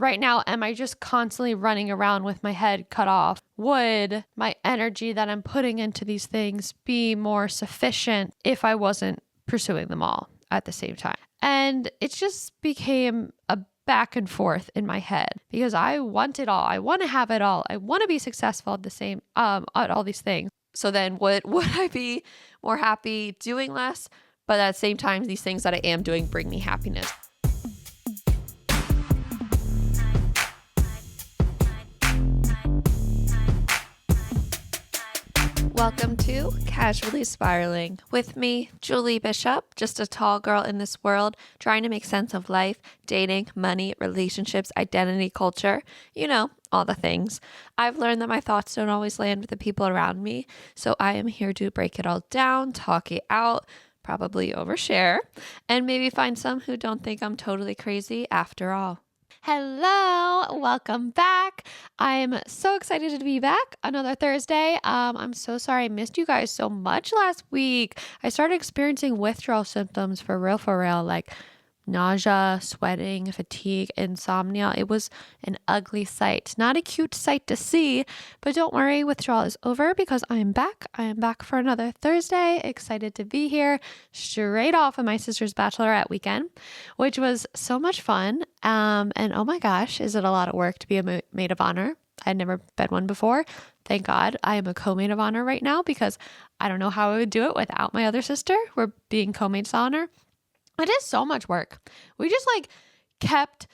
right now, am I just constantly running around with my head cut off? Would my energy that I'm putting into these things be more sufficient if I wasn't pursuing them all at the same time? And it just became a back and forth in my head because I want it all. I want to have it all. I want to be successful at the same, at all these things. So then would I be more happy doing less? But at the same time, these things that I am doing bring me happiness. Welcome to Casually Spiraling with me, Julie Bishop, just a tall girl in this world trying to make sense of life, dating, money, relationships, identity, culture, all the things. I've learned that my thoughts don't always land with the people around me, so I am here to break it all down, talk it out, probably overshare, and maybe find some who don't think I'm totally crazy after all. Hello, welcome back. I'm so excited to be back another Thursday. I'm so sorry I missed you guys so much last week. I started experiencing withdrawal symptoms for real, like nausea, sweating, fatigue, insomnia. It was an ugly sight. Not a cute sight to see, but don't worry, withdrawal is over because I am back. I am back for another Thursday. Excited to be here straight off of my sister's bachelorette weekend, which was so much fun. And oh my gosh, is it a lot of work to be a maid of honor? I'd never been one before. Thank God I am a co-maid of honor right now because I don't know how I would do it without my other sister. We're being co-maids of honor. It is so much work. We just kept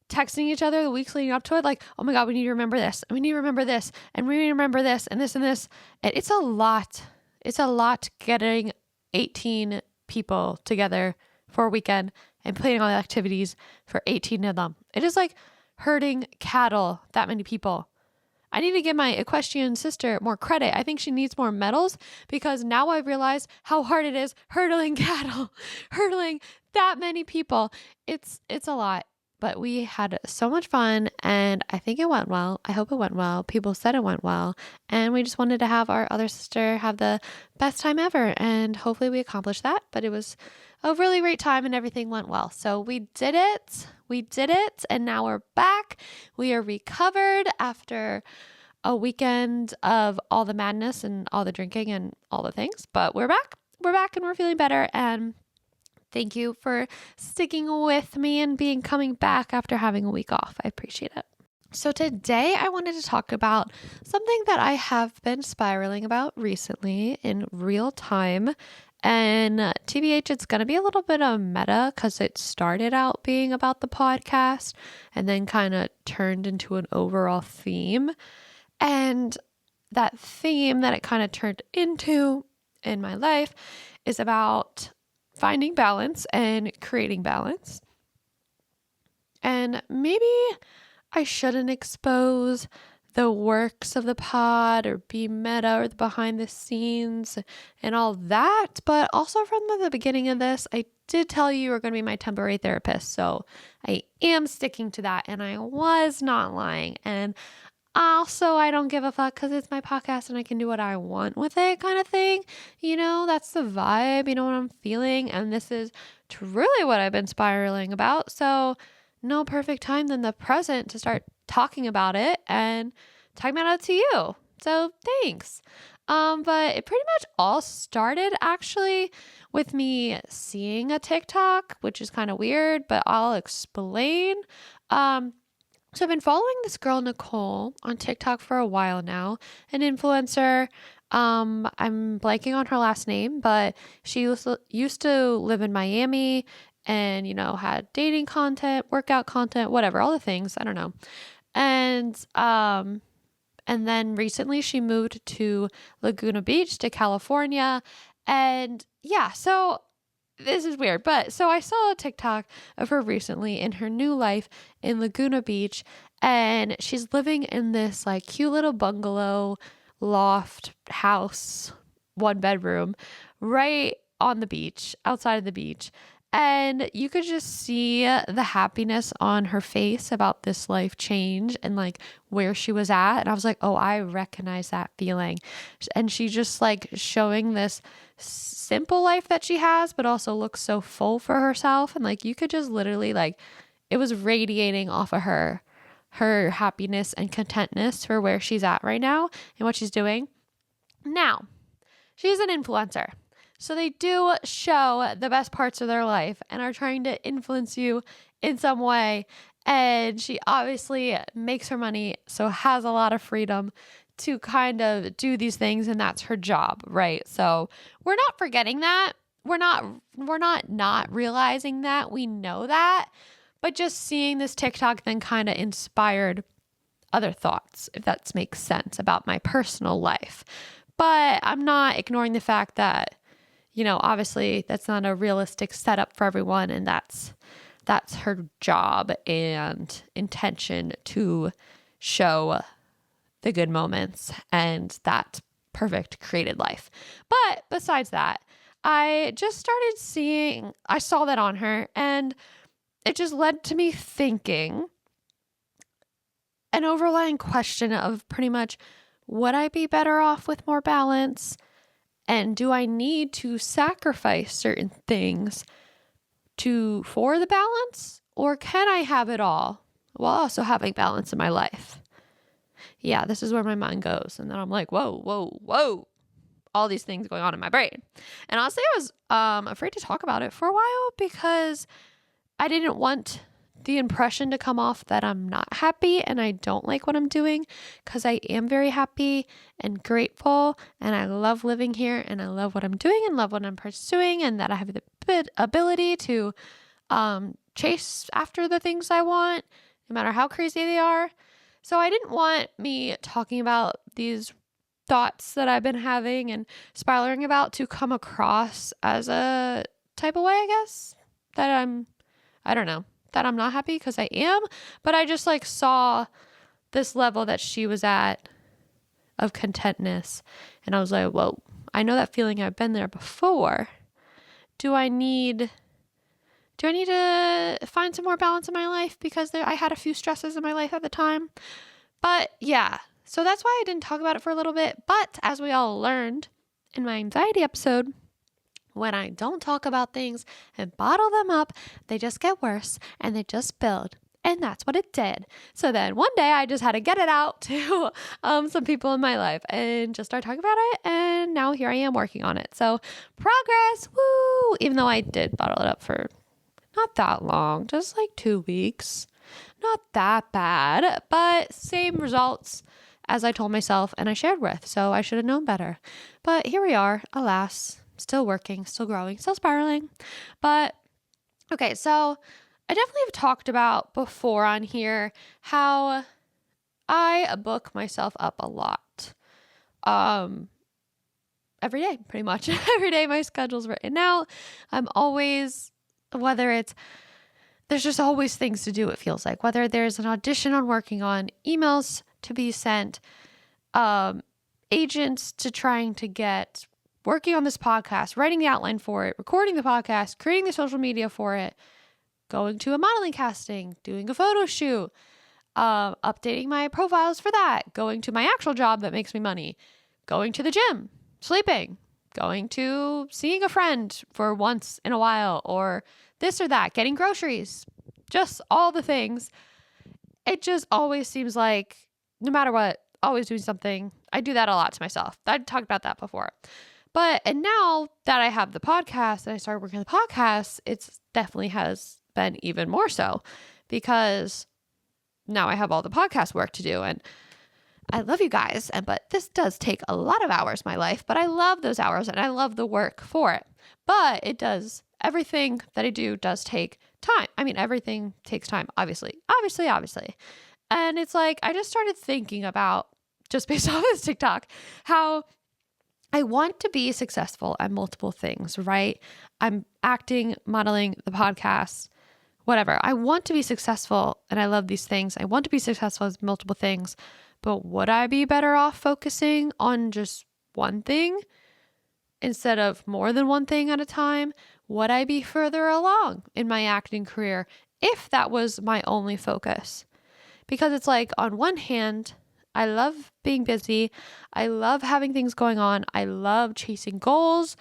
texting each other the weeks leading up to it. Like, oh my God, we need to remember this. And we need to remember this. And we need to remember this and this and this. And it's a lot. It's a lot getting 18 people together for a weekend and planning all the activities for 18 of them. It is like herding cattle, that many people. I need to give my equestrian sister more credit. I think she needs more medals because now I realize how hard it is hurdling cattle, hurdling that many people. It's a lot, but we had so much fun and I think it went well. I hope it went well. People said it went well. And we just wanted to have our other sister have the best time ever. And hopefully we accomplished that, but it was a really great time and everything went well. So we did it. And now we're back. We are recovered after a weekend of all the madness and all the drinking and all the things, but we're back and we're feeling better. And thank you for sticking with me and coming back after having a week off. I appreciate it. So today I wanted to talk about something that I have been spiraling about recently in real time. And TBH, it's going to be a little bit of meta because it started out being about the podcast and then kind of turned into an overall theme. And that theme that it kind of turned into in my life is about finding balance and creating balance. And maybe I shouldn't expose the works of the pod or be meta or the behind the scenes and all that. But also from the beginning of this, I did tell you are going to be my temporary therapist. So I am sticking to that and I was not lying. And also, I don't give a fuck because it's my podcast and I can do what I want with it kind of thing. That's the vibe, what I'm feeling. And this is truly what I've been spiraling about. So no perfect time than the present to start talking about it and talking about it to you. So thanks. But it pretty much all started actually with me seeing a TikTok, which is kind of weird, but I'll explain. So I've been following this girl, Nicole, on TikTok for a while now, an influencer. I'm blanking on her last name, but she used to live in Miami and, had dating content, workout content, whatever, all the things. I don't know. And then recently she moved to Laguna Beach to California. And yeah, so this is weird, but so I saw a TikTok of her recently in her new life in Laguna Beach, and she's living in this cute little bungalow loft house, 1 bedroom, right on the beach, outside of the beach. And you could just see the happiness on her face about this life change and where she was at. And I was like, oh, I recognize that feeling. And she just showing this simple life that she has, but also looks so full for herself. And you could just literally it was radiating off of her. her happiness and contentness for where she's at right now and what she's doing. Now, she's an influencer. So they do show the best parts of their life and are trying to influence you in some way. And she obviously makes her money, so has a lot of freedom to kind of do these things, and that's her job, right? So we're not forgetting that. We're not realizing that. We know that. But just seeing this TikTok then kind of inspired other thoughts, if that makes sense, about my personal life. But I'm not ignoring the fact that, obviously that's not a realistic setup for everyone, and that's her job and intention to show the good moments and that perfect created life. But besides that, I saw that on her, and it just led to me thinking an overlying question of pretty much, would I be better off with more balance? And do I need to sacrifice certain things for the balance? Or can I have it all while also having balance in my life? Yeah, this is where my mind goes. And then I'm like, whoa. All these things going on in my brain. And honestly, I was afraid to talk about it for a while because I didn't want the impression to come off that I'm not happy and I don't like what I'm doing, because I am very happy and grateful, and I love living here, and I love what I'm doing and love what I'm pursuing, and that I have the ability to chase after the things I want, no matter how crazy they are. So I didn't want me talking about these thoughts that I've been having and spiraling about to come across as a type of way, I guess, that I don't know, that I'm not happy, because I am, but I just saw this level that she was at of contentness. And I was like, whoa, I know that feeling. I've been there before. Do I need to find some more balance in my life? Because I had a few stresses in my life at the time. But yeah, so that's why I didn't talk about it for a little bit. But as we all learned in my anxiety episode, when I don't talk about things and bottle them up, they just get worse and they just build. And that's what it did. So then one day I just had to get it out to some people in my life and just start talking about it. And now here I am working on it. So progress, woo! Even though I did bottle it up for not that long, just 2 weeks. Not that bad, but same results as I told myself and I shared with. So I should have known better. But here we are, alas. Still working, still growing, still spiraling. But okay, so I definitely have talked about before on here how I book myself up a lot. Every day, pretty much. Every day my schedule's written out. I'm always, there's just always things to do, it feels like. Whether there's an audition I'm working on, emails to be sent, agents to trying to get, working on this podcast, writing the outline for it, recording the podcast, creating the social media for it, going to a modeling casting, doing a photo shoot, updating my profiles for that, going to my actual job that makes me money, going to the gym, sleeping, going to seeing a friend for once in a while, or this or that, getting groceries, just all the things. It just always seems like no matter what, always doing something. I do that a lot to myself. I talked about that before. And now that I have the podcast and I started working on the podcast, it's definitely has been even more so, because now I have all the podcast work to do, and I love you guys. But this does take a lot of hours in my life, but I love those hours and I love the work for it. But everything that I do does take time. I mean, everything takes time, obviously. And it's I just started thinking about, just based off this TikTok, how I want to be successful at multiple things, right? I'm acting, modeling, the podcast, whatever. I want to be successful, and I love these things. I want to be successful at multiple things, but would I be better off focusing on just one thing instead of more than one thing at a time? Would I be further along in my acting career if that was my only focus? Because it's on one hand, I love being busy. I love having things going on. I love chasing goals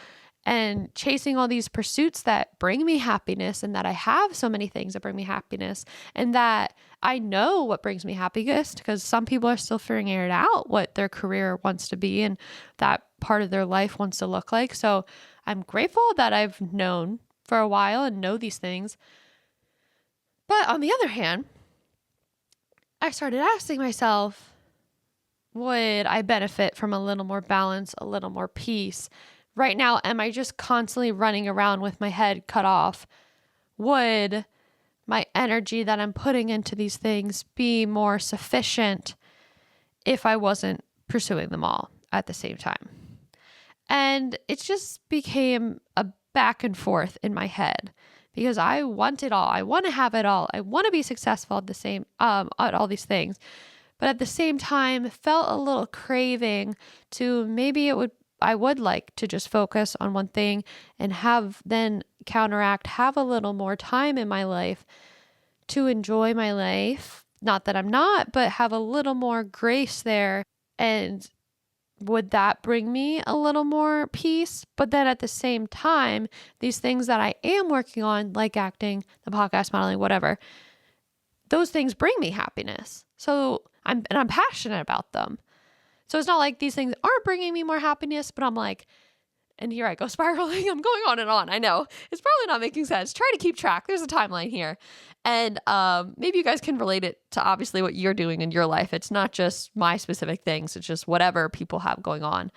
and chasing all these pursuits that bring me happiness, and that I have so many things that bring me happiness, and that I know what brings me happiness, because some people are still figuring it out, what their career wants to be and that part of their life wants to look like. So I'm grateful that I've known for a while and know these things. But on the other hand, I started asking myself, would I benefit from a little more balance, a little more peace? Right now, am I just constantly running around with my head cut off? Would my energy that I'm putting into these things be more sufficient if I wasn't pursuing them all at the same time? And it just became a back and forth in my head, because I want it all. I want to have it all. I want to be successful at all these things. But at the same time, felt a little craving to maybe I would like to just focus on one thing and have a little more time in my life to enjoy my life. Not that I'm not, but have a little more grace there. And would that bring me a little more peace? But then at the same time, these things that I am working on, like acting, the podcast, modeling, whatever, those things bring me happiness. So I'm passionate about them. So it's not like these things aren't bringing me more happiness, but I'm like, and here I go spiraling. I'm going on and on. I know it's probably not making sense. Try to keep track. There's a timeline here. And maybe you guys can relate it to obviously what you're doing in your life. It's not just my specific things. It's just whatever people have going on.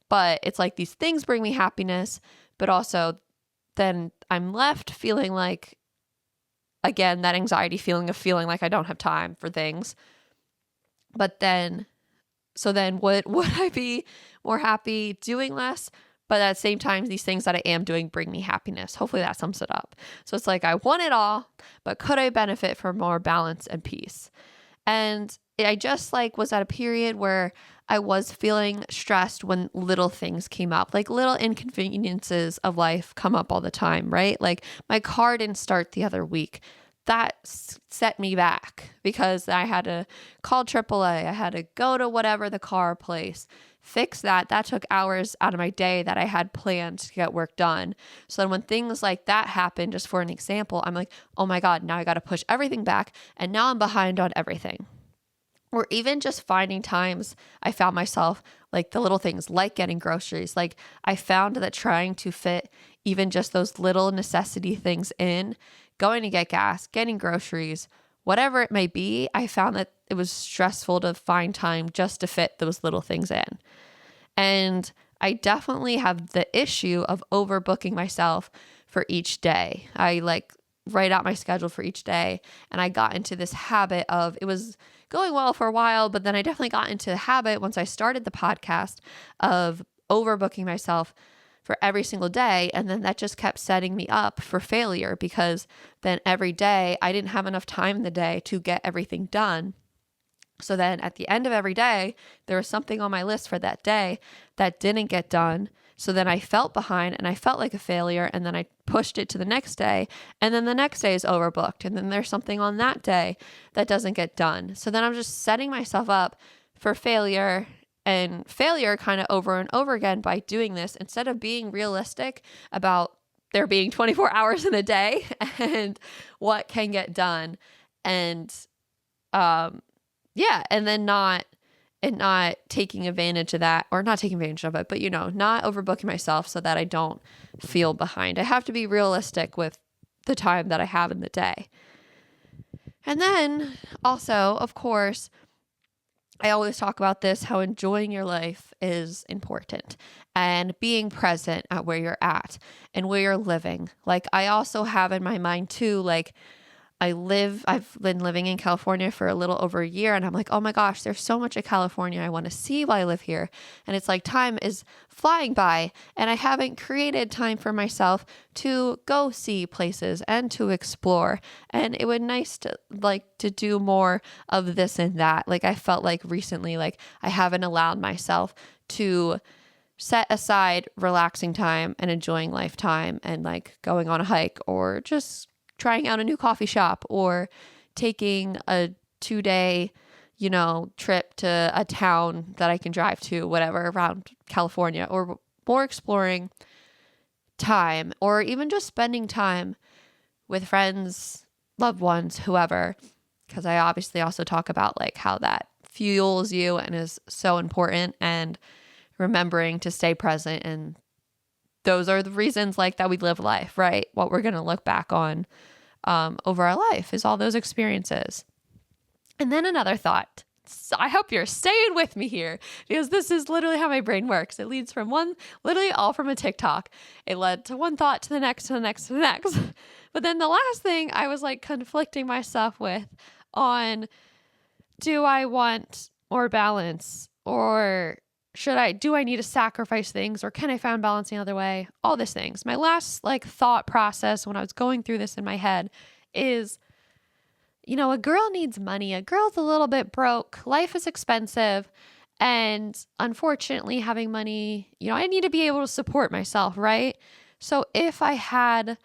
But it's like these things bring me happiness, but also then I'm left feeling like, again, that anxiety feeling of feeling like I don't have time for things. But then, would I be more happy doing less? But at the same time, these things that I am doing bring me happiness. Hopefully that sums it up. So it's like I want it all, but could I benefit from more balance and peace? And I just was at a period where I was feeling stressed when little things came up, like little inconveniences of life come up all the time, right? Like my car didn't start the other week. That set me back because I had to call AAA. I had to go to whatever the car place, fix that. That took hours out of my day that I had planned to get work done. So then when things like that happen, just for an example, I'm like, oh my God, now I got to push everything back. And now I'm behind on everything. Or even just finding times I found myself like the little things like getting groceries. Like I found that trying to fit even just those little necessity things in, going to get gas, getting groceries, whatever it may be, I found that it was stressful to find time just to fit those little things in. And I definitely have the issue of overbooking myself for each day. I write out my schedule for each day, and I got into this habit of, it was going well for a while, but then I definitely got into the habit once I started the podcast of overbooking myself for every single day. And then that just kept setting me up for failure, because then every day I didn't have enough time in the day to get everything done. So then at the end of every day, there was something on my list for that day that didn't get done. So then I felt behind and I felt like a failure, and then I pushed it to the next day, and then the next day is overbooked, and then there's something on that day that doesn't get done. So then I'm just setting myself up for failure and failure kind of over and over again by doing this, instead of being realistic about there being 24 hours in a day and what can get done. And and then not taking advantage of that, or not taking advantage of it, but not overbooking myself so that I don't feel behind. I have to be realistic with the time that I have in the day. And then also, of course, I always talk about this, how enjoying your life is important, and being present at where you're at and where you're living. Like I also have in my mind too, like I've been living in California for a little over a year, and I'm like, oh my gosh, there's so much of California I want to see while I live here. And it's like time is flying by, and I haven't created time for myself to go see places and to explore. And it would nice to do more of this and that. Like I felt like recently, like I haven't allowed myself to set aside relaxing time and enjoying life time, and like going on a hike, or just trying out a new coffee shop, or taking a 2-day, trip to a town that I can drive to, whatever, around California, or more exploring time, or even just spending time with friends, loved ones, whoever, because I obviously also talk about like how that fuels you and is so important, and remembering to stay present. And those are the reasons like that we live life, right? What we're going to look back on over our life is all those experiences. And then another thought. So I hope you're staying with me here, because this is literally how my brain works. It leads from literally all from a TikTok. It led to one thought to the next, to the next, to the next. But then the last thing I was like conflicting myself with on, do I want more balance, or do I need to sacrifice things, or can I find balance the other way? All these things. My last like thought process when I was going through this in my head is, a girl needs money. A girl's a little bit broke. Life is expensive. And unfortunately, having money, I need to be able to support myself, right? So if I had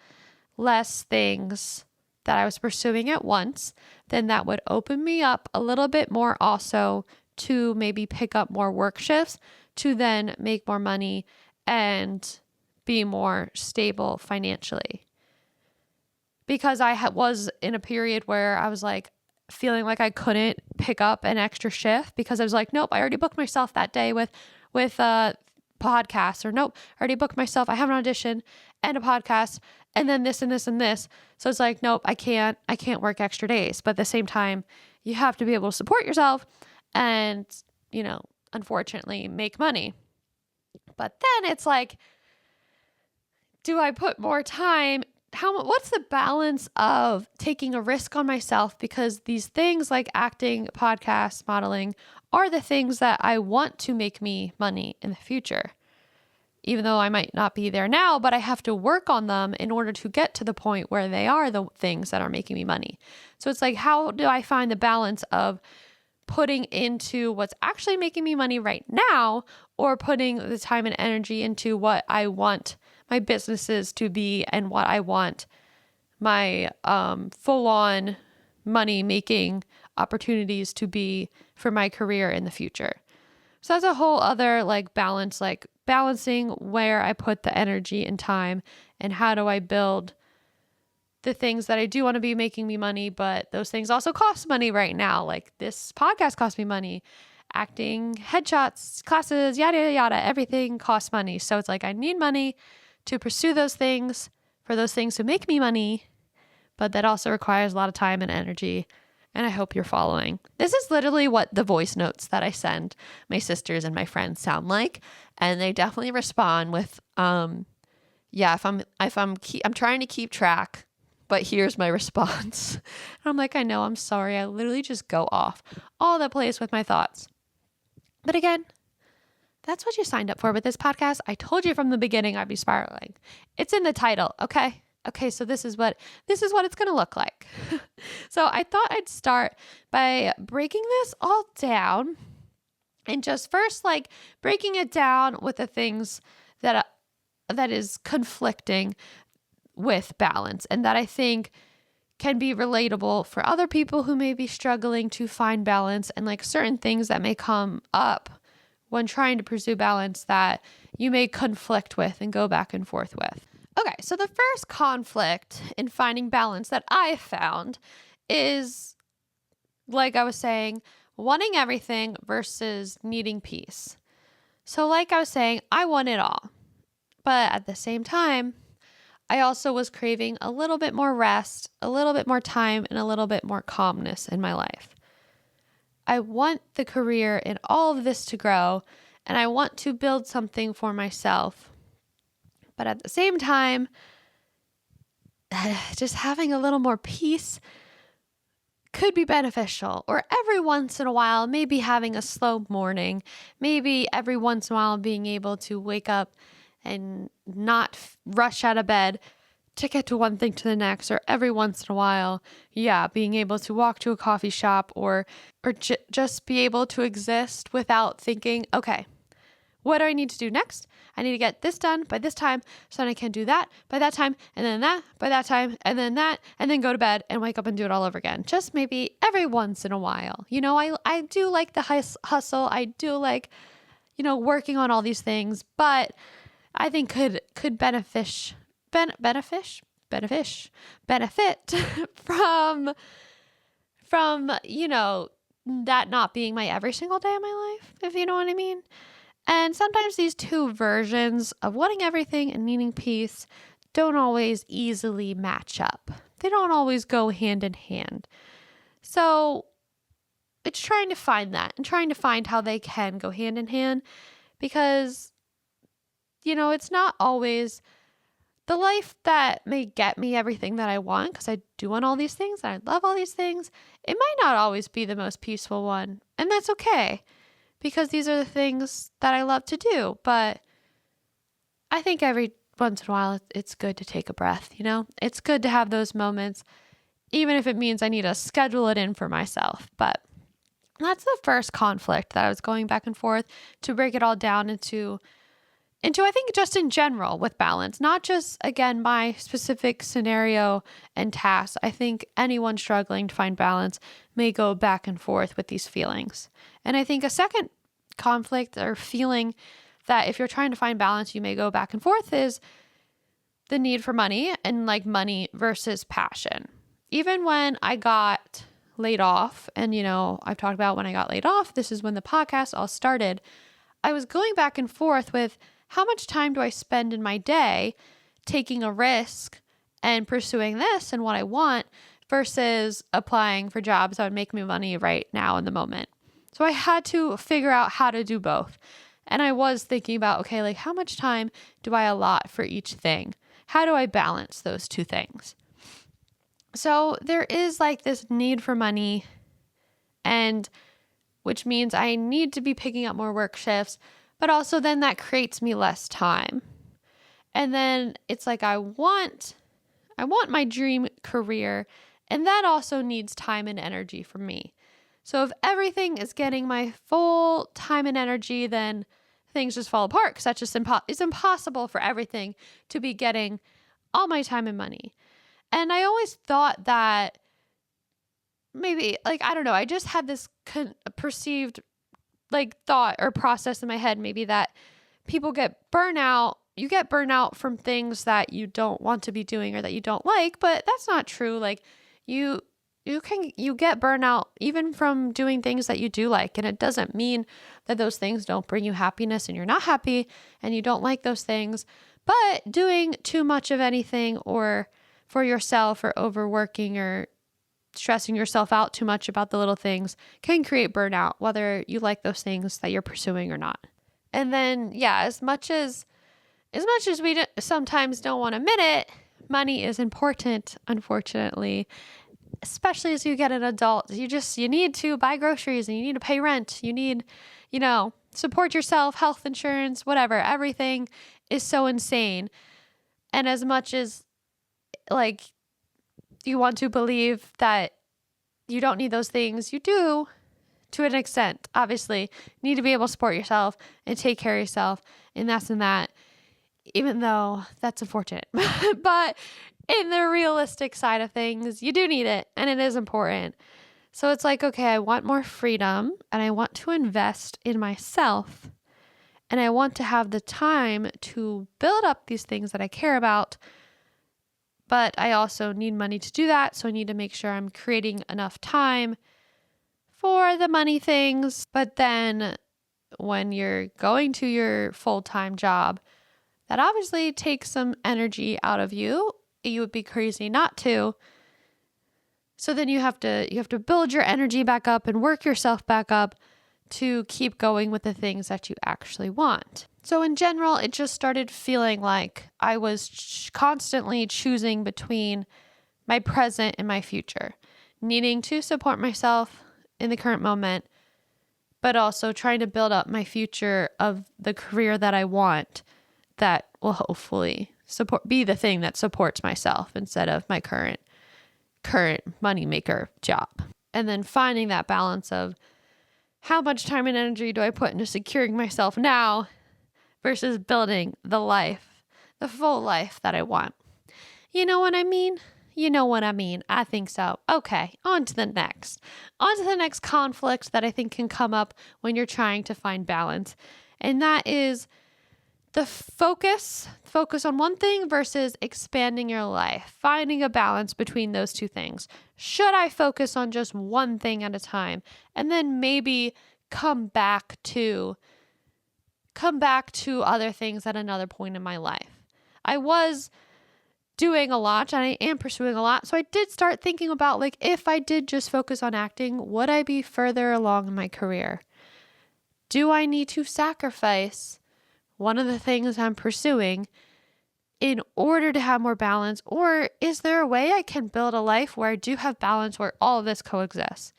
less things that I was pursuing at once, then that would open me up a little bit more also to maybe pick up more work shifts, to then make more money and be more stable financially. Because I was in a period where I was like feeling like I couldn't pick up an extra shift, because I was like, nope, I already booked myself that day with podcasts, or nope, I already booked myself. I have an audition and a podcast, and then this and this and this. So it's like, nope, I can't work extra days. But at the same time, you have to be able to support yourself and, unfortunately make money. But then it's like, do I put more time? What's the balance of taking a risk on myself? Because these things like acting, podcasts, modeling are the things that I want to make me money in the future. Even though I might not be there now, but I have to work on them in order to get to the point where they are the things that are making me money. So it's like, how do I find the balance of putting into what's actually making me money right now, or putting the time and energy into what I want my businesses to be, and what I want my full-on money-making opportunities to be for my career in the future. So that's a whole other like balance, like balancing where I put the energy and time, and how do I build the things that I do want to be making me money, but those things also cost money right now. Like this podcast costs me money. Acting, headshots, classes, yada, yada, yada, everything costs money. So it's like I need money to pursue those things, for those things to make me money, but that also requires a lot of time and energy. And I hope you're following. This is literally what the voice notes that I send my sisters and my friends sound like. And they definitely respond with, I'm trying to keep track, but here's my response. And I'm like, I know, I'm sorry. I literally just go off all the place with my thoughts. But again, that's what you signed up for with this podcast. I told you from the beginning I'd be spiraling. It's in the title, okay? Okay, so this is what it's going to look like. So I thought I'd start by breaking this all down, and just first like breaking it down with the things that is conflicting with balance, and that I think can be relatable for other people who may be struggling to find balance, and like certain things that may come up when trying to pursue balance that you may conflict with and go back and forth with. Okay, so the first conflict in finding balance that I found is, like I was saying, wanting everything versus needing peace. So like I was saying, I want it all. But at the same time, I also was craving a little bit more rest, a little bit more time, and a little bit more calmness in my life. I want the career and all of this to grow, and I want to build something for myself. But at the same time, just having a little more peace could be beneficial. Or every once in a while, maybe having a slow morning, maybe every once in a while being able to wake up and not rush out of bed to get to one thing to the next, or every once in a while, being able to walk to a coffee shop or just be able to exist without thinking, okay, what do I need to do next? I need to get this done by this time, so then I can do that by that time, and then that by that time, and then that, and then go to bed and wake up and do it all over again. Just maybe every once in a while. I do like the hustle. I do like, working on all these things, but I think could benefit from, that not being my every single day of my life, if you know what I mean. And sometimes these two versions of wanting everything and needing peace don't always easily match up. They don't always go hand in hand. So it's trying to find that and trying to find how they can go hand in hand, because, it's not always the life that may get me everything that I want, because I do want all these things and I love all these things. It might not always be the most peaceful one, and that's okay, because these are the things that I love to do. But I think every once in a while it's good to take a breath, It's good to have those moments, even if it means I need to schedule it in for myself. But that's the first conflict that I was going back and forth, to break it all down into I think just in general with balance, not just, again, my specific scenario and tasks. I think anyone struggling to find balance may go back and forth with these feelings. And I think a second conflict or feeling that if you're trying to find balance, you may go back and forth is the need for money, and like money versus passion. Even when I got laid off, and I've talked about when I got laid off, this is when the podcast all started. I was going back and forth with, how much time do I spend in my day taking a risk and pursuing this and what I want versus applying for jobs that would make me money right now in the moment. So I had to figure out how to do both. And I was thinking about, okay, like how much time do I allot for each thing? How do I balance those two things? So there is like this need for money, and which means I need to be picking up more work shifts, but also then that creates me less time. And then it's like I want my dream career, and that also needs time and energy from me. So if everything is getting my full time and energy, then things just fall apart, because that's just it's impossible for everything to be getting all my time and money. And I always thought that maybe, like, I don't know, I just had this perceived like thought or process in my head, maybe that people get burnout. You get burnout from things that you don't want to be doing or that you don't like, but that's not true. Like you get burnout even from doing things that you do like. And it doesn't mean that those things don't bring you happiness and you're not happy and you don't like those things. But doing too much of anything, or for yourself, or overworking, or stressing yourself out too much about the little things, can create burnout, whether you like those things that you're pursuing or not. And then, as much as we sometimes don't want to admit it, money is important, unfortunately, especially as you get an adult. You need to buy groceries, and you need to pay rent. You need, support yourself, health insurance, whatever. Everything is so insane. And as much as like you want to believe that you don't need those things, you do to an extent. Obviously, you need to be able to support yourself and take care of yourself, and that, even though that's unfortunate. But in the realistic side of things, you do need it, and it is important. So it's like, okay, I want more freedom, and I want to invest in myself, and I want to have the time to build up these things that I care about. But I also need money to do that. So I need to make sure I'm creating enough time for the money things. But then when you're going to your full-time job, that obviously takes some energy out of you. You would be crazy not to. So then you have to build your energy back up and work yourself back up to keep going with the things that you actually want. So in general, it just started feeling like I was constantly choosing between my present and my future, needing to support myself in the current moment, but also trying to build up my future of the career that I want, that will hopefully be the thing that supports myself instead of my current moneymaker job. And then finding that balance of how much time and energy do I put into securing myself now versus building the full life that I want. You know what I mean? I think so. Okay, on to the next conflict that I think can come up when you're trying to find balance. And that is the focus on one thing versus expanding your life, finding a balance between those two things. Should I focus on just one thing at a time and then maybe come back to other things at another point in my life? I was doing a lot and I am pursuing a lot. So I did start thinking about, like, if I did just focus on acting, would I be further along in my career? Do I need to sacrifice one of the things I'm pursuing in order to have more balance? Or is there a way I can build a life where I do have balance, where all of this coexists?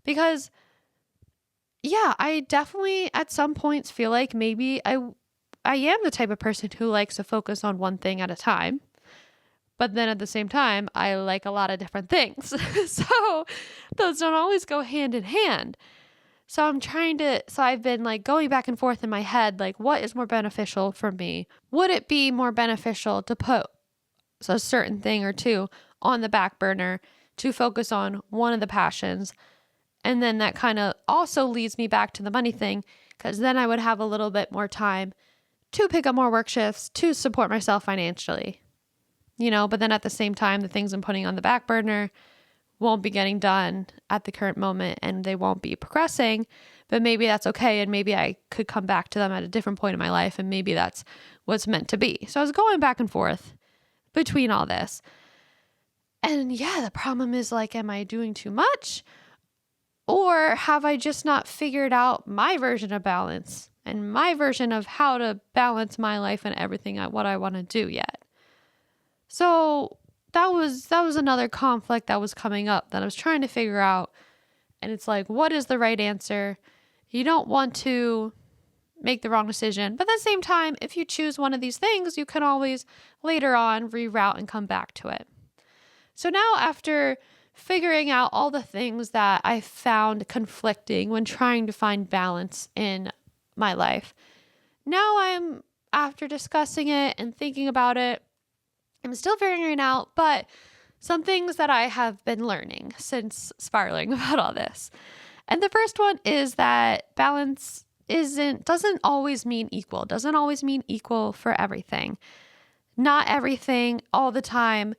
Because yeah, I definitely at some points feel like maybe I am the type of person who likes to focus on one thing at a time. But then at the same time, I like a lot of different things. So those don't always go hand in hand. So I've been like going back and forth in my head, like, what is more beneficial for me? Would it be more beneficial to put a certain thing or two on the back burner to focus on one of the passions? And then that kind of also leads me back to the money thing, because then I would have a little bit more time to pick up more work shifts to support myself financially, but then at the same time, the things I'm putting on the back burner won't be getting done at the current moment and they won't be progressing, but maybe that's okay. And maybe I could come back to them at a different point in my life, and maybe that's what's meant to be. So I was going back and forth between all this. And yeah, the problem is, like, am I doing too much? Or have I just not figured out my version of balance and my version of how to balance my life and everything what I want to do yet? So that was another conflict that was coming up that I was trying to figure out. And it's like, what is the right answer? You don't want to make the wrong decision. But at the same time, if you choose one of these things, you can always later on reroute and come back to it. So now, after figuring out all the things that I found conflicting when trying to find balance in my life, now after discussing it and thinking about it, I'm still figuring it out, but some things that I have been learning since spiraling about all this. And the first one is that balance doesn't always mean equal, doesn't always mean equal for everything. Not everything all the time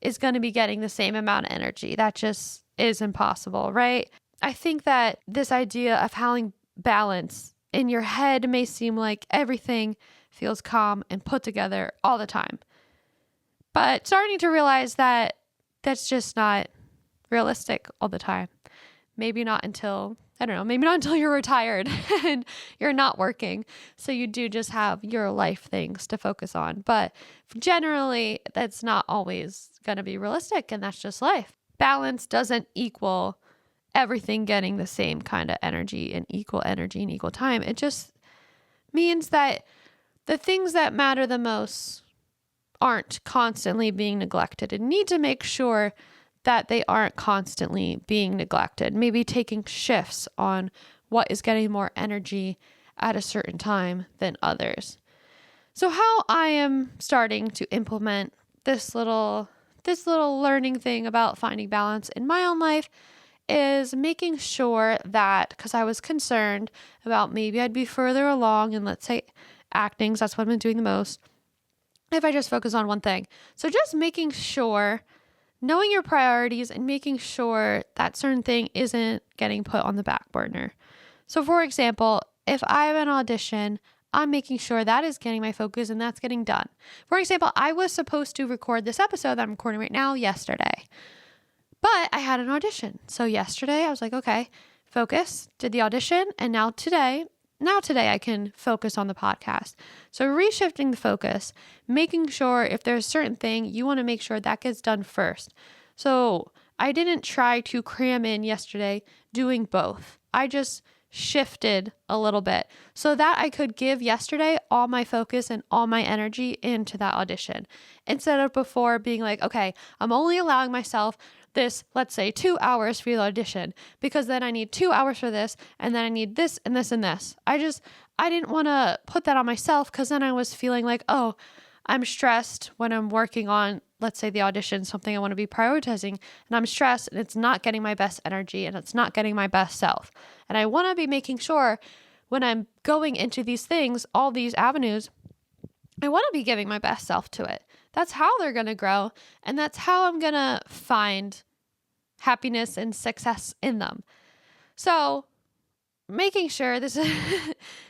is going to be getting the same amount of energy. That just is impossible, right? I think that this idea of having balance in your head may seem like everything feels calm and put together all the time. But starting to realize that that's just not realistic all the time. Maybe not until you're retired and you're not working. So you do just have your life things to focus on. But generally, that's not always going to be realistic, and that's just life. Balance doesn't equal everything getting the same kind of energy and equal time. It just means that the things that matter the most aren't constantly being neglected, and need to make sure that they aren't constantly being neglected. Maybe taking shifts on what is getting more energy at a certain time than others. So how I am starting to implement this little learning thing about finding balance in my own life is making sure that, because I was concerned about maybe I'd be further along in, let's say, acting, so that's what I've been doing the most, if I just focus on one thing. So just making sure, knowing your priorities and making sure that certain thing isn't getting put on the back burner. So for example, if I have an audition, I'm making sure that is getting my focus and that's getting done. For example, I was supposed to record this episode that I'm recording right now yesterday, but I had an audition. So yesterday I was like, okay, focus, did the audition, and now today I can focus on the podcast. So reshifting the focus, making sure if there's a certain thing, you want to make sure that gets done first. So I didn't try to cram in yesterday doing both. I just shifted a little bit so that I could give yesterday all my focus and all my energy into that audition, instead of before being like, okay, I'm only allowing myself this, let's say 2 hours for the audition, because then I need 2 hours for this, and then I need this and this and this. I didn't want to put that on myself, because then I was feeling like, oh, I'm stressed when I'm working on, let's say, the audition, something I want to be prioritizing, and I'm stressed and it's not getting my best energy and it's not getting my best self. And I want to be making sure when I'm going into these things, all these avenues, I want to be giving my best self to it. That's how they're going to grow. And that's how I'm going to find happiness and success in them. So making sure this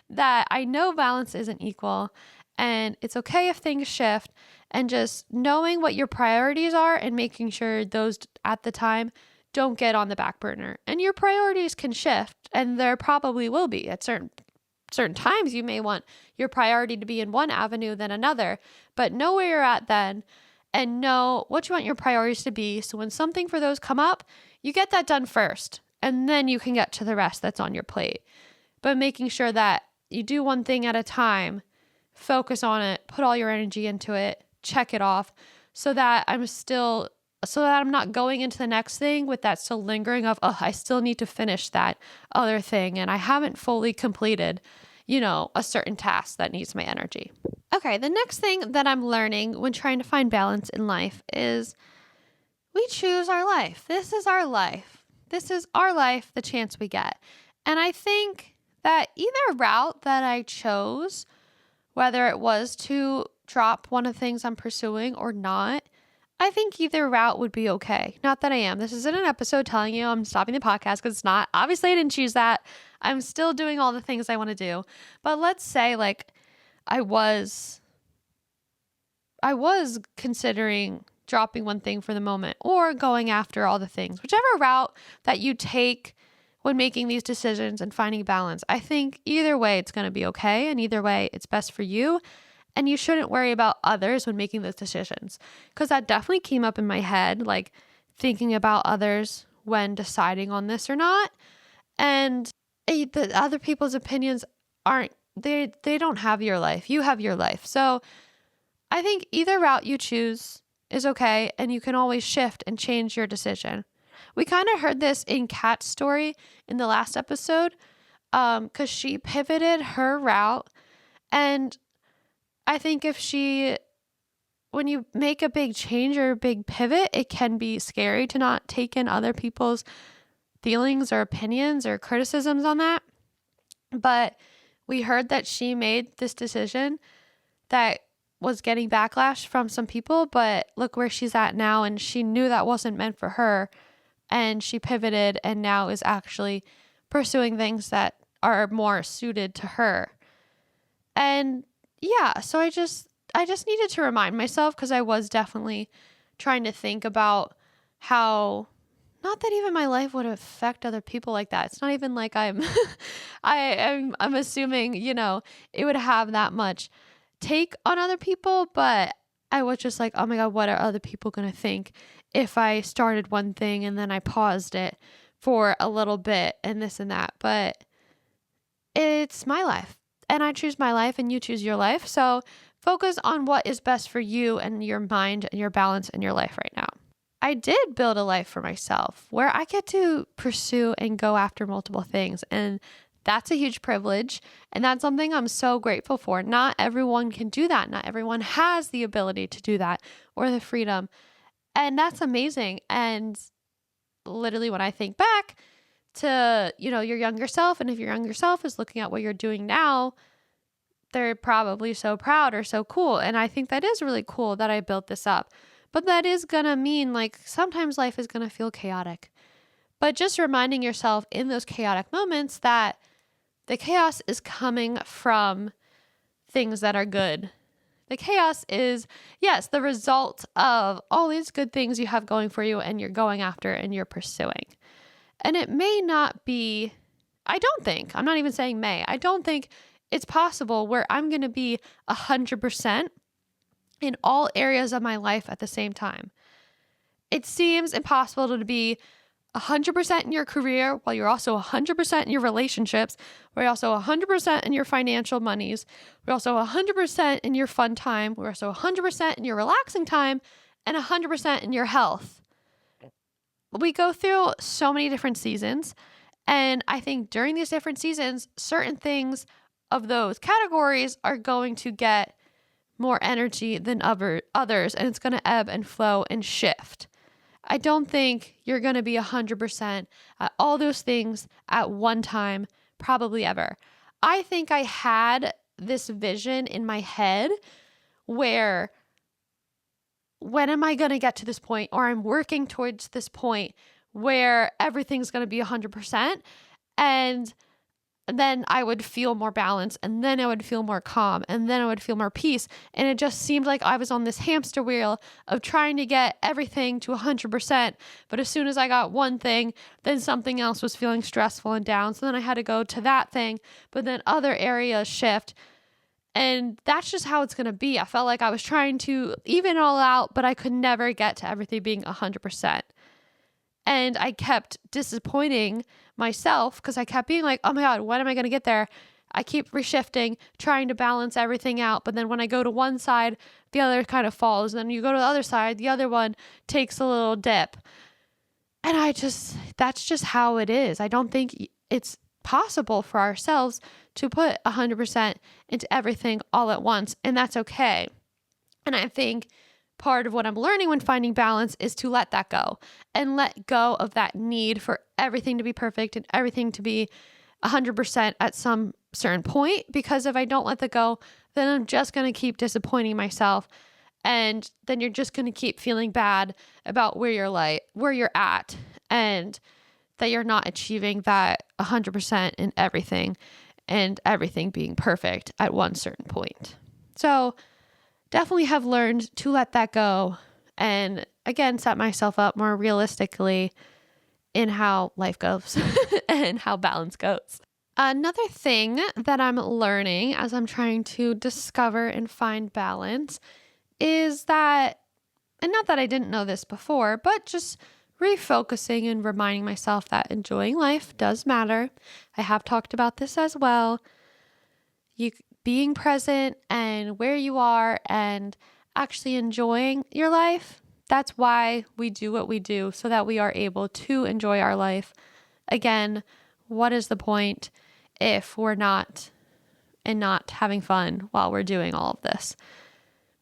that I know balance isn't equal and it's okay if things shift, and just knowing what your priorities are and making sure those at the time don't get on the back burner. And your priorities can shift, and there probably will be at certain times. You may want your priority to be in one avenue than another, but know where you're at then and know what you want your priorities to be. So when something for those come up, you get that done first, and then you can get to the rest that's on your plate. But making sure that you do one thing at a time, focus on it, put all your energy into it, check it off, so that I'm not going into the next thing with that still lingering of, oh, I still need to finish that other thing and I haven't fully completed, a certain task that needs my energy. Okay, the next thing that I'm learning when trying to find balance in life is we choose our life. This is our life. This is our life, the chance we get. And I think that either route that I chose, whether it was to drop one of the things I'm pursuing or not, I think either route would be okay. Not that I am. This isn't an episode telling you I'm stopping the podcast, because it's not. Obviously, I didn't choose that. I'm still doing all the things I want to do. But let's say I was considering dropping one thing for the moment or going after all the things. Whichever route that you take when making these decisions and finding balance, I think either way it's going to be okay, and either way it's best for you. And you shouldn't worry about others when making those decisions, because that definitely came up in my head, thinking about others when deciding on this or not. And the other people's opinions they don't have your life. You have your life. So I think either route you choose is okay, and you can always shift and change your decision. We kind of heard this in Kat's story in the last episode, because she pivoted her route. And I think when you make a big change or a big pivot, it can be scary to not take in other people's feelings or opinions or criticisms on that. But we heard that she made this decision that was getting backlash from some people, but look where she's at now, and she knew that wasn't meant for her, and she pivoted and now is actually pursuing things that are more suited to her. And yeah, so I just needed to remind myself, because I was definitely trying to think about how, not that even my life would affect other people like that. It's not even like I'm I'm assuming, it would have that much take on other people, but I was just like, oh my God, what are other people going to think if I started one thing and then I paused it for a little bit and this and that? But it's my life, and I choose my life and you choose your life. So focus on what is best for you and your mind and your balance in your life right now. I did build a life for myself where I get to pursue and go after multiple things. And that's a huge privilege. And that's something I'm so grateful for. Not everyone can do that. Not everyone has the ability to do that or the freedom. And that's amazing. And literally when I think back to, your younger self, and if your younger self is looking at what you're doing now, they're probably so proud or so cool. And I think that is really cool that I built this up. But that is going to mean sometimes life is going to feel chaotic. But just reminding yourself in those chaotic moments that the chaos is coming from things that are good. The chaos is, yes, the result of all these good things you have going for you and you're going after and you're pursuing. And it may not be, I'm not even saying may, I don't think it's possible where I'm going to be 100% in all areas of my life at the same time. It seems impossible to be 100% in your career while you're also 100% in your relationships, where you're also 100% in your financial monies, we're also 100% in your fun time, we're also 100% in your relaxing time, and 100% in your health. We go through so many different seasons, and I think during these different seasons, certain things of those categories are going to get more energy than others, and it's going to ebb and flow and shift. I don't think you're going to be 100% at all those things at one time, probably ever. I think I had this vision in my head where when am I going to get to this point, or I'm working towards this point where everything's going to be 100%, and then I would feel more balance, and then I would feel more calm, and then I would feel more peace. And it just seemed like I was on this hamster wheel of trying to get everything to 100%. But as soon as I got one thing, then something else was feeling stressful and down. So then I had to go to that thing, but then other areas shift. And that's just how it's going to be. I felt like I was trying to even it all out, but I could never get to everything being 100%. And I kept disappointing myself because I kept being like, oh my God, when am I going to get there? I keep reshifting, trying to balance everything out. But then when I go to one side, the other kind of falls. And then you go to the other side, the other one takes a little dip. And that's just how it is. I don't think it's possible for ourselves to put 100% into everything all at once. And that's okay. And I think part of what I'm learning when finding balance is to let that go and let go of that need for everything to be perfect and everything to be 100% at some certain point. Because if I don't let that go, then I'm just going to keep disappointing myself. And then you're just going to keep feeling bad about where you're at, and that you're not achieving that 100% in everything, and everything being perfect at one certain point. So definitely have learned to let that go and again, set myself up more realistically in how life goes and how balance goes. Another thing that I'm learning as I'm trying to discover and find balance is that, and not that I didn't know this before, but just refocusing and reminding myself that enjoying life does matter. I have talked about this as well. Being present and where you are and actually enjoying your life. That's why we do what we do, so that we are able to enjoy our life. Again, what is the point if we're not having fun while we're doing all of this?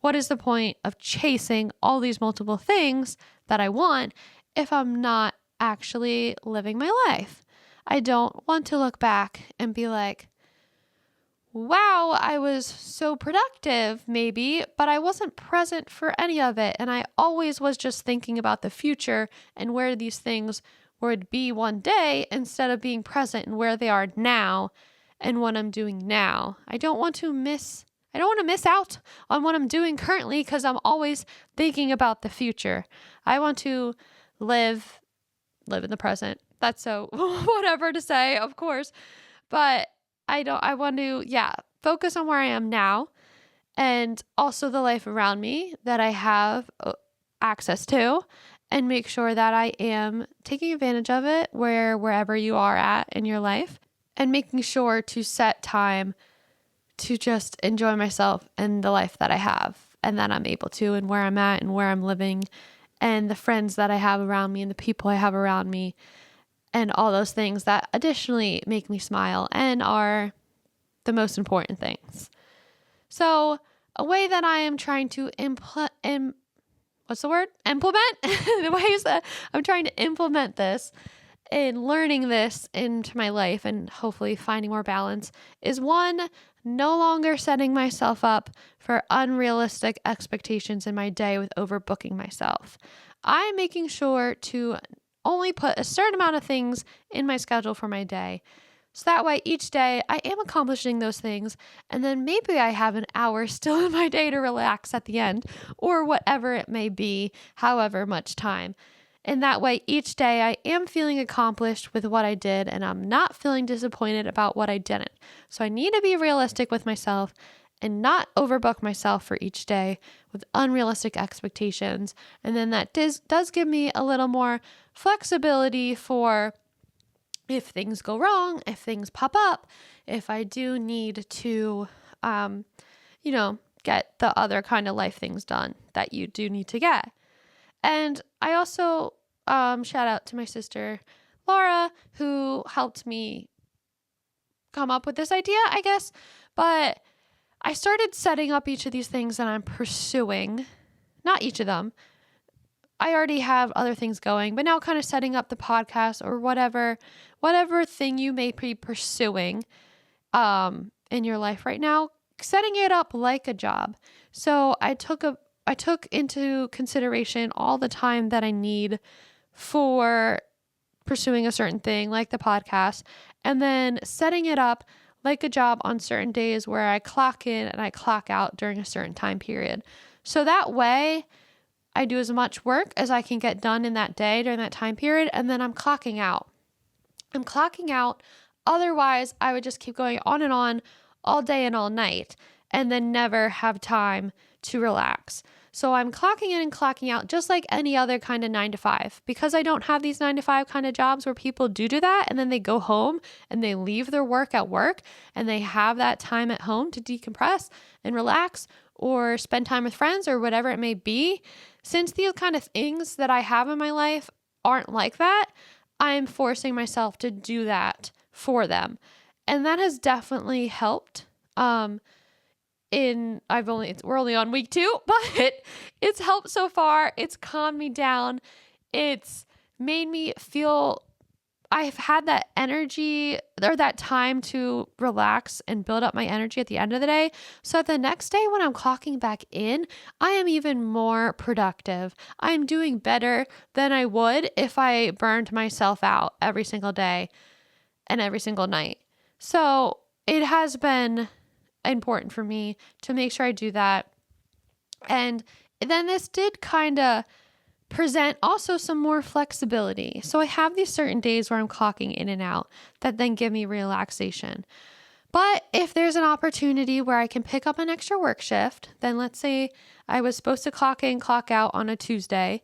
What is the point of chasing all these multiple things that I want if I'm not actually living my life? I don't want to look back and be like, wow, I was so productive maybe, but I wasn't present for any of it. And I always was just thinking about the future and where these things would be one day, instead of being present and where they are now and what I'm doing now. I don't want to miss out on what I'm doing currently because I'm always thinking about the future. I want to live in the present. That's so whatever to say, of course. But I want to, focus on where I am now, and also the life around me that I have access to, and make sure that I am taking advantage of it wherever you are at in your life, and making sure to set time to just enjoy myself and the life that I have and that I'm able to, and where I'm at and where I'm living, and the friends that I have around me and the people I have around me, and all those things that additionally make me smile and are the most important things. So a way that I am trying to implement the ways that I'm trying to implement this and learning this into my life and hopefully finding more balance is, one, no longer setting myself up for unrealistic expectations in my day with overbooking myself. I'm making sure to only put a certain amount of things in my schedule for my day. So that way each day I am accomplishing those things, and then maybe I have an hour still in my day to relax at the end, or whatever it may be, however much time. And that way each day I am feeling accomplished with what I did, and I'm not feeling disappointed about what I didn't. So I need to be realistic with myself and not overbook myself for each day with unrealistic expectations. And then that does give me a little more flexibility for if things go wrong, if things pop up, if I do need to, get the other kind of life things done that you do need to get. And I also shout out to my sister, Laura, who helped me come up with this idea, I guess. But I started setting up each of these things that I'm pursuing, not each of them. I already have other things going, but now kind of setting up the podcast or whatever thing you may be pursuing, in your life right now, setting it up like a job. So I took into consideration all the time that I need for pursuing a certain thing, like the podcast, and then setting it up like a job on certain days where I clock in and I clock out during a certain time period. So that way I do as much work as I can get done in that day during that time period, and then I'm clocking out. Otherwise, I would just keep going on and on all day and all night and then never have time to relax. So I'm clocking in and clocking out just like any other kind of 9 to 5, because I don't have these 9 to 5 kind of jobs where people do that and then they go home and they leave their work at work and they have that time at home to decompress and relax or spend time with friends or whatever it may be. Since these kind of things that I have in my life aren't like that, I'm forcing myself to do that for them. And that has definitely helped. We're only on week 2, but it's helped so far. It's calmed me down. It's made me feel I've had that energy or that time to relax and build up my energy at the end of the day. So the next day when I'm clocking back in, I am even more productive. I'm doing better than I would if I burned myself out every single day and every single night. So it has been important for me to make sure I do that. And then this did kind of present also some more flexibility. So I have these certain days where I'm clocking in and out that then give me relaxation. But if there's an opportunity where I can pick up an extra work shift, then let's say I was supposed to clock in, clock out on a Tuesday,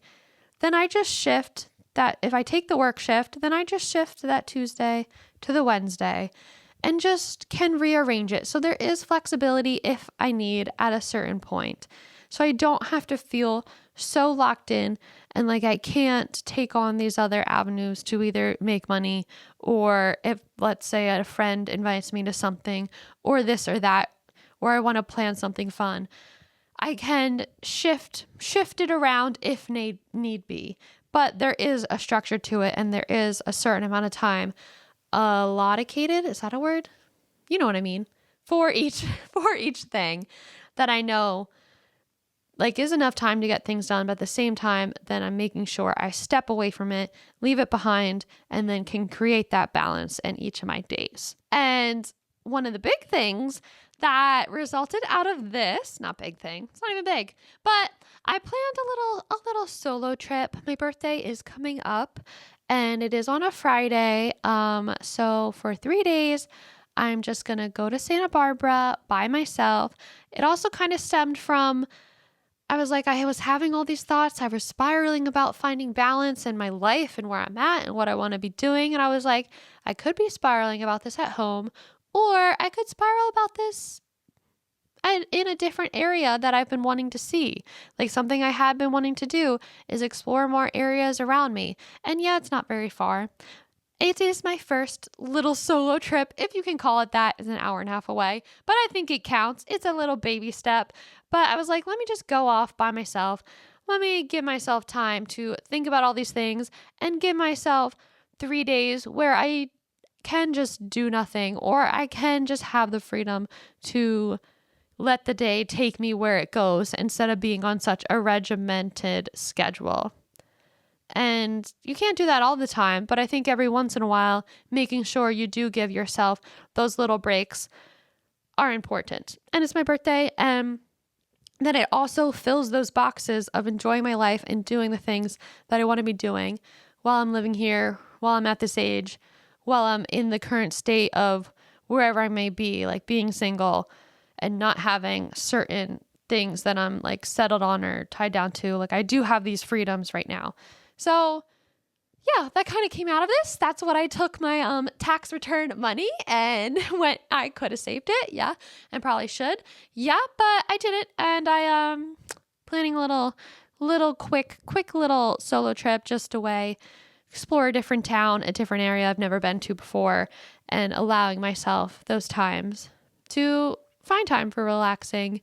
then I just shift that. If I take the work shift, then I just shift that Tuesday to the Wednesday and just can rearrange it. So there is flexibility if I need at a certain point. So I don't have to feel so locked in and like I can't take on these other avenues to either make money, or if, let's say, a friend invites me to something or this or that, or I want to plan something fun, I can shift it around if need be. But there is a structure to it, and there is a certain amount of time allocated. Is that a word? You know what I mean? For each thing that I know like is enough time to get things done, but at the same time, then I'm making sure I step away from it, leave it behind, and then can create that balance in each of my days. And one of the big things that resulted out of this, not big thing, it's not even big, but I planned a little solo trip. My birthday is coming up and it is on a Friday. So for 3 days, I'm just going to go to Santa Barbara by myself. It also kind of stemmed from I was having all these thoughts. I was spiraling about finding balance in my life and where I'm at and what I want to be doing. And I was like, I could be spiraling about this at home, or I could spiral about this in a different area that I've been wanting to see. Like something I had been wanting to do is explore more areas around me. And yeah, it's not very far. It is my first little solo trip, if you can call it that. It's an hour and a half away, but I think it counts. It's a little baby step. But I was like, let me just go off by myself. Let me give myself time to think about all these things and give myself 3 days where I can just do nothing, or I can just have the freedom to let the day take me where it goes instead of being on such a regimented schedule. And you can't do that all the time, but I think every once in a while, making sure you do give yourself those little breaks are important. And it's my birthday, and then it also fills those boxes of enjoying my life and doing the things that I want to be doing while I'm living here, while I'm at this age, while I'm in the current state of wherever I may be, like being single and not having certain things that I'm like settled on or tied down to. Like I do have these freedoms right now. So yeah, that kind of came out of this. That's what I took my tax return money and went, I could have saved it. Yeah, and probably should. Yeah, but I didn't. And I planning a little quick little solo trip just away, explore a different town, a different area I've never been to before, and allowing myself those times to find time for relaxing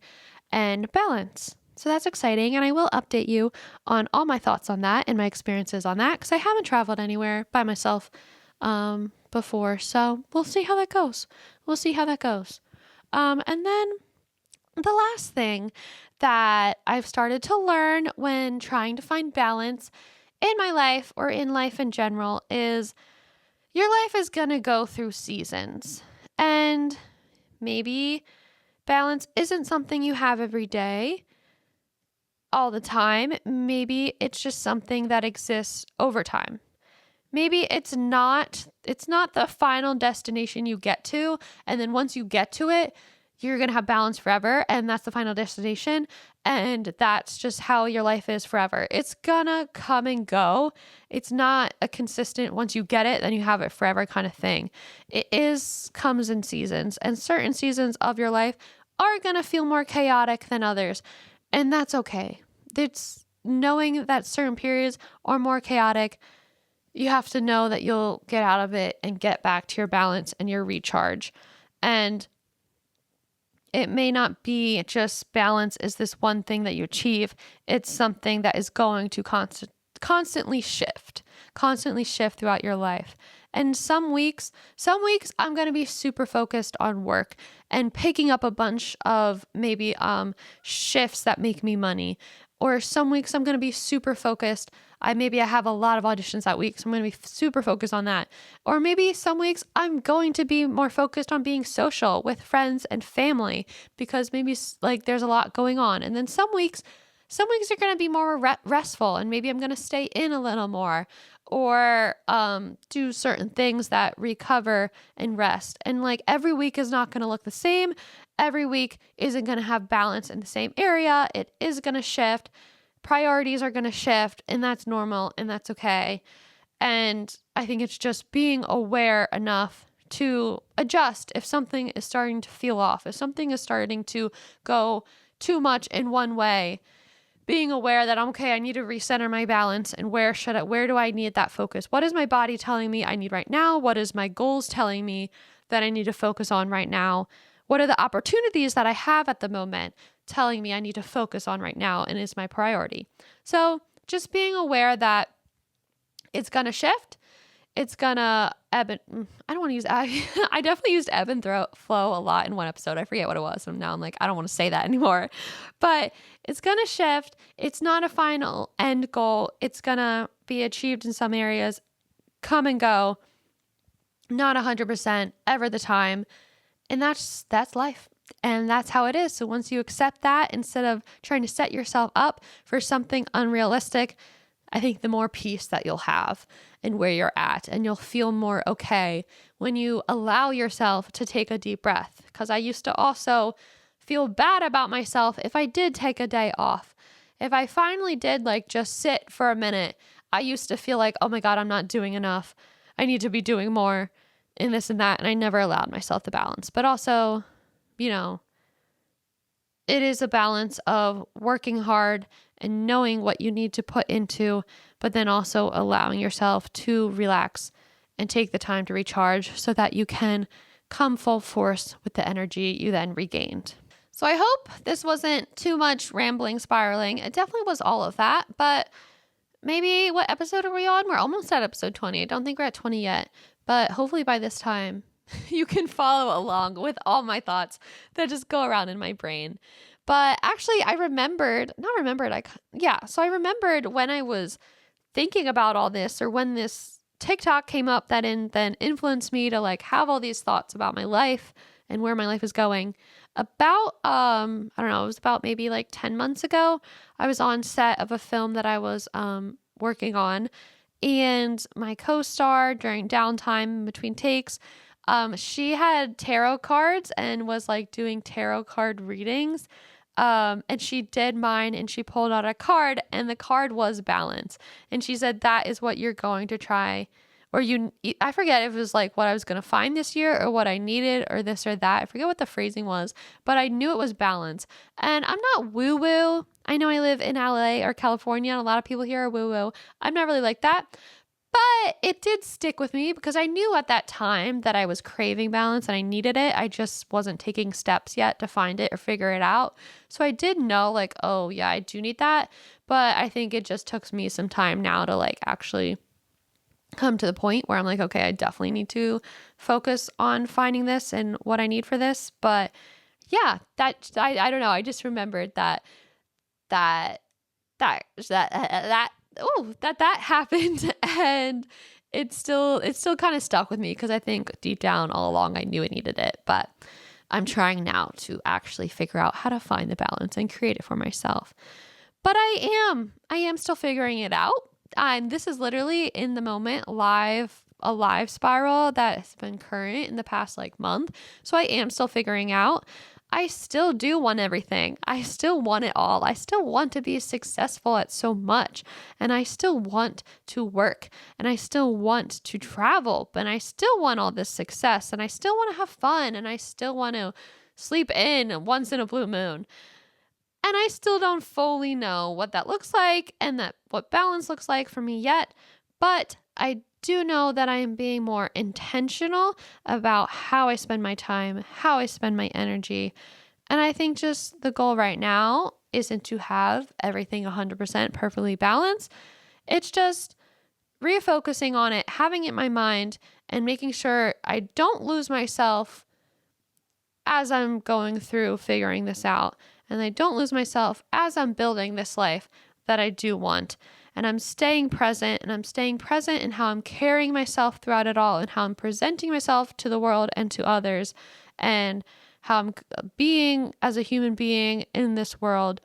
and balance. So that's exciting, and I will update you on all my thoughts on that and my experiences on that, because I haven't traveled anywhere by myself before. So we'll see how that goes. And then the last thing that I've started to learn when trying to find balance in my life or in life in general is your life is going to go through seasons. And maybe balance isn't something you have every day, all the time. Maybe it's just something that exists over time. Maybe it's not the final destination you get to, and then once you get to it, you're going to have balance forever, and that's the final destination, and that's just how your life is forever. It's gonna come and go. It's not a consistent, once you get it, then you have it forever kind of thing. Comes in seasons, and certain seasons of your life are going to feel more chaotic than others, and that's okay. It's knowing that certain periods are more chaotic. You have to know that you'll get out of it and get back to your balance and your recharge. And it may not be just balance is this one thing that you achieve. It's something that is going to constantly shift throughout your life. And some weeks I'm going to be super focused on work and picking up a bunch of maybe shifts that make me money. Or some weeks I'm going to be super focused. I have a lot of auditions that week, so I'm going to be super focused on that. Or maybe some weeks I'm going to be more focused on being social with friends and family because maybe like there's a lot going on. And then some weeks are going to be more restful, and maybe I'm going to stay in a little more or do certain things that recover and rest. And like every week is not going to look the same. Every week isn't going to have balance in the same area. It is going to shift. Priorities are going to shift, and that's normal, and that's okay. And I think it's just being aware enough to adjust if something is starting to feel off, if something is starting to go too much in one way. Being aware that, okay, I need to recenter my balance, and where do I need that focus? What is my body telling me I need right now? What is my goals telling me that I need to focus on right now? What are the opportunities that I have at the moment telling me I need to focus on right now and is my priority? So just being aware that it's going to shift. It's going to ebb and, I don't want to use, I definitely used ebb and flow a lot in one episode. I forget what it was. And now I'm like, I don't want to say that anymore, but it's going to shift. It's not a final end goal. It's going to be achieved in some areas, come and go, not 100% ever the time. And that's life. And that's how it is. So once you accept that, instead of trying to set yourself up for something unrealistic, I think the more peace that you'll have and where you're at, and you'll feel more okay when you allow yourself to take a deep breath. Because I used to also feel bad about myself if I did take a day off. If I finally did like just sit for a minute, I used to feel like, oh my God, I'm not doing enough. I need to be doing more in this and that. And I never allowed myself the balance. But also, it is a balance of working hard and knowing what you need to put into, but then also allowing yourself to relax and take the time to recharge so that you can come full force with the energy you then regained. So I hope this wasn't too much rambling, spiraling. It definitely was all of that, but maybe what episode are we on? We're almost at episode 20. I don't think we're at 20 yet, but hopefully by this time you can follow along with all my thoughts that just go around in my brain. But actually, I remembered when I was thinking about all this, or when this TikTok came up that then influenced me to like have all these thoughts about my life and where my life is going. About, it was about maybe like 10 months ago, I was on set of a film that I was working on, and my co-star during downtime between takes, she had tarot cards and was like doing tarot card readings. And she did mine, and she pulled out a card, and the card was balance. And she said, that is what you're going to try, or I forget if it was like what I was going to find this year or what I needed or this or that. I forget what the phrasing was, but I knew it was balance. And I'm not woo woo. I know I live in LA or California, and a lot of people here are woo woo. I'm not really like that. But it did stick with me because I knew at that time that I was craving balance and I needed it. I just wasn't taking steps yet to find it or figure it out. So I did know like, oh yeah, I do need that. But I think it just took me some time now to like actually come to the point where I'm like, okay, I definitely need to focus on finding this and what I need for this. But yeah, I don't know. I just remembered that happened, and it's still kind of stuck with me because I think deep down all along I knew I needed it, but I'm trying now to actually figure out how to find the balance and create it for myself. But I am still figuring it out. This is literally in the moment a live spiral that has been current in the past month. So I am still figuring out. I still do want everything. I still want it all. I still want to be successful at so much. And I still want to work. And I still want to travel. But I still want all this success. And I still want to have fun. And I still want to sleep in once in a blue moon. And I still don't fully know what that looks like and what balance looks like for me yet. But I do know that I am being more intentional about how I spend my time, how I spend my energy. And I think just the goal right now isn't to have everything 100% perfectly balanced. It's just refocusing on it, having it in my mind, and making sure I don't lose myself as I'm going through figuring this out. And I don't lose myself as I'm building this life that I do want. And I'm staying present, and I'm staying present in how I'm carrying myself throughout it all, and how I'm presenting myself to the world and to others, and how I'm being as a human being in this world.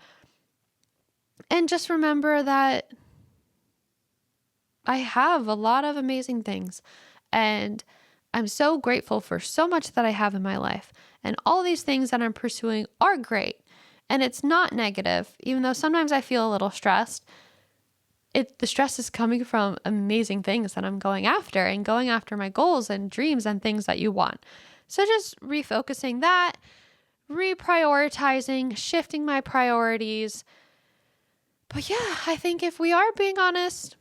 And just remember that I have a lot of amazing things, and I'm so grateful for so much that I have in my life. And all these things that I'm pursuing are great. And it's not negative, even though sometimes I feel a little stressed. The stress is coming from amazing things that I'm going after, and going after my goals and dreams and things that you want. So just refocusing that, reprioritizing, shifting my priorities. But yeah, I think if we are being honest,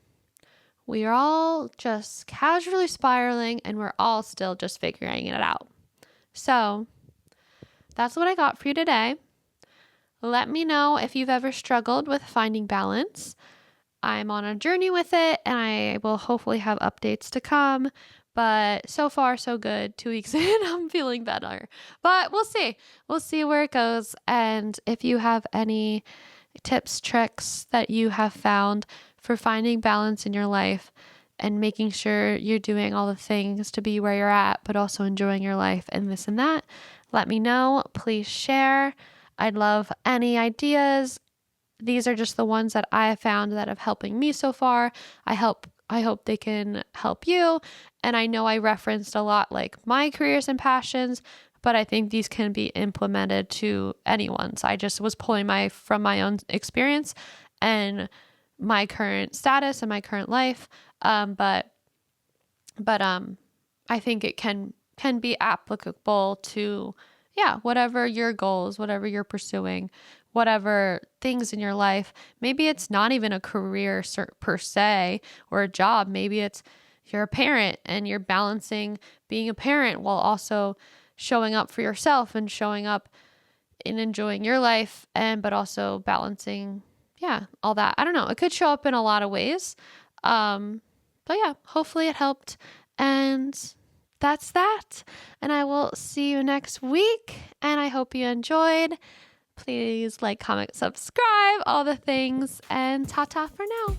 we are all just casually spiraling, and we're all still just figuring it out. So that's what I got for you today. Let me know if you've ever struggled with finding balance. I'm on a journey with it, and I will hopefully have updates to come. But so far, so good. 2 weeks in, I'm feeling better. But we'll see. We'll see where it goes. And if you have any tips, tricks that you have found for finding balance in your life and making sure you're doing all the things to be where you're at, but also enjoying your life and this and that, let me know. Please share. I'd love any ideas. These are just the ones that I have found that have helping me so far. I hope they can help you. And I know I referenced a lot my careers and passions, but I think these can be implemented to anyone's. I just was pulling from my own experience and my current status and my current life. But I think it can be applicable to whatever your goals, whatever you're pursuing, whatever things in your life. Maybe it's not even a career per se or a job. Maybe it's you're a parent and you're balancing being a parent while also showing up for yourself and showing up in enjoying your life, but also balancing, all that. I don't know. It could show up in a lot of ways. But yeah, hopefully it helped. And that's that. And I will see you next week. And I hope you enjoyed. Please comment, subscribe, all the things. And ta-ta for now.